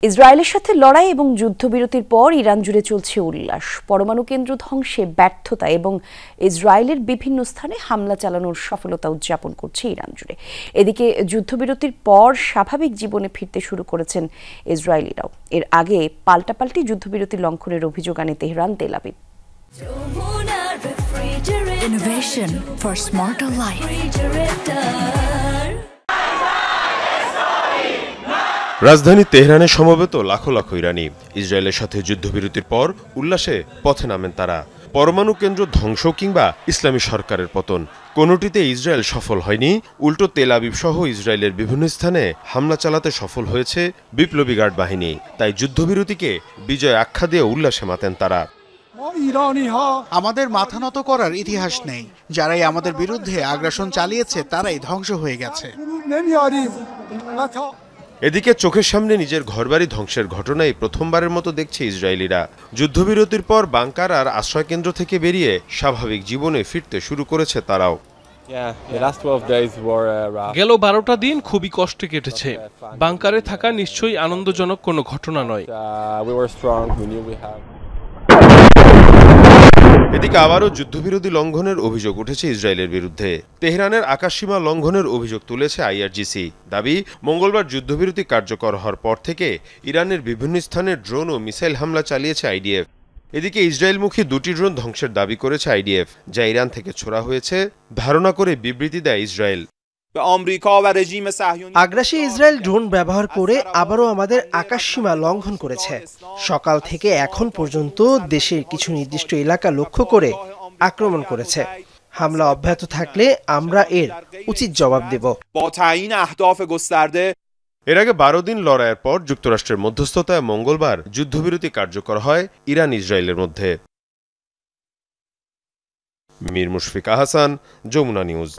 ইসরায়েলের সাথে লড়াই এবং যুদ্ধবিরতির পর ইরান জুড়ে চলছে উল্লাস। পরমাণু কেন্দ্র ধ্বংসে ব্যর্থতা এবং ইসরায়েলের বিভিন্ন স্থানে হামলা চালানোর সফলতা উদযাপন করছে ইরান জুড়ে। এদিকে যুদ্ধবিরতির পর স্বাভাবিক জীবনে ফিরতে শুরু করেছেন ইসরায়েলিরাও। এর আগে পাল্টাপাল্টি যুদ্ধবিরতি লঙ্ঘনের অভিযোগ আনে Tehran, Tel Aviv. Innovation for smarter life. রাজধানী তেহরানে সমবেত লাখো লাখো ইরানি। ইসরায়েলের সাথে যুদ্ধবিরতির পর উল্লাসে পথে নামেন তারা। পরমাণু কেন্দ্র ধ্বংস কিংবা ইসলামী সরকারের পতন, কোনোটিতে ইসরায়েল সফল হয়নি। উল্টো তেল আবিব সহ ইসরায়েলের বিভিন্ন স্থানে হামলা চালাতে সফল হয়েছে বিপ্লবী গার্ড বাহিনী। তাই যুদ্ধবিরতিকে বিজয় আখ্যা দিয়ে উল্লাসে মাতেন তারা। আমাদের মাথা নত করার ইতিহাস নেই। যারাই আমাদের বিরুদ্ধে আগ্রাসন চালিয়েছে তারাই ধ্বংস হয়ে গেছে। এদিকে চোখের সামনে নিজের ঘরবাড়ি ধ্বংসের ঘটনায় প্রথমবারের মতো দেখছে ইসরায়েলিরা। যুদ্ধবিরতির পর বাংকার আর আশ্রয়কেন্দ্র থেকে বেরিয়ে স্বাভাবিক জীবনে ফিরতে শুরু করেছে তারাও। গেল 12টা দিন খুবই কষ্টে কেটেছে। বাংকারে থাকা নিশ্চয়ই আনন্দজনক কোনো ঘটনা নয়। এদিকে আবারও যুদ্ধবিরতি লঙ্ঘনের অভিযোগ উঠেছে ইসরায়েলের বিরুদ্ধে। তেহরানের আকাশসীমা লঙ্ঘনের অভিযোগ তুলেছে আইআরজিসি। দাবি, মঙ্গলবার যুদ্ধবিরতি কার্যকর হওয়ার পর থেকে ইরানের বিভিন্ন স্থানে ড্রোন ও মিসাইল হামলা চালিয়েছে আইডিএফ। এদিকে ইসরায়েলমুখী দুটি ড্রোন ধ্বংসের দাবি করেছে আইডিএফ, যা ইরান থেকে ছোড়া হয়েছে ধারণা করে বিবৃতি দেয় ইসরায়েল। আগ্রাসী ইসরায়েল ড্রোন ব্যবহার করে আবারও আমাদের আকাশসীমা লঙ্ঘন করেছে। সকাল থেকে এখন পর্যন্ত দেশের কিছু নির্দিষ্ট এলাকা লক্ষ্য করে আক্রমণ করেছে। হামলা অব্যাহত থাকলে আমরা এর উচিত জবাব দেব। এর আগে 12 দিন লড়াইয়ের পর যুক্তরাষ্ট্রের মধ্যস্থতায় মঙ্গলবার যুদ্ধবিরতি কার্যকর হয় ইরান ইসরায়েলের মধ্যে। মীর মুশফিক আহসান, যমুনা নিউজ।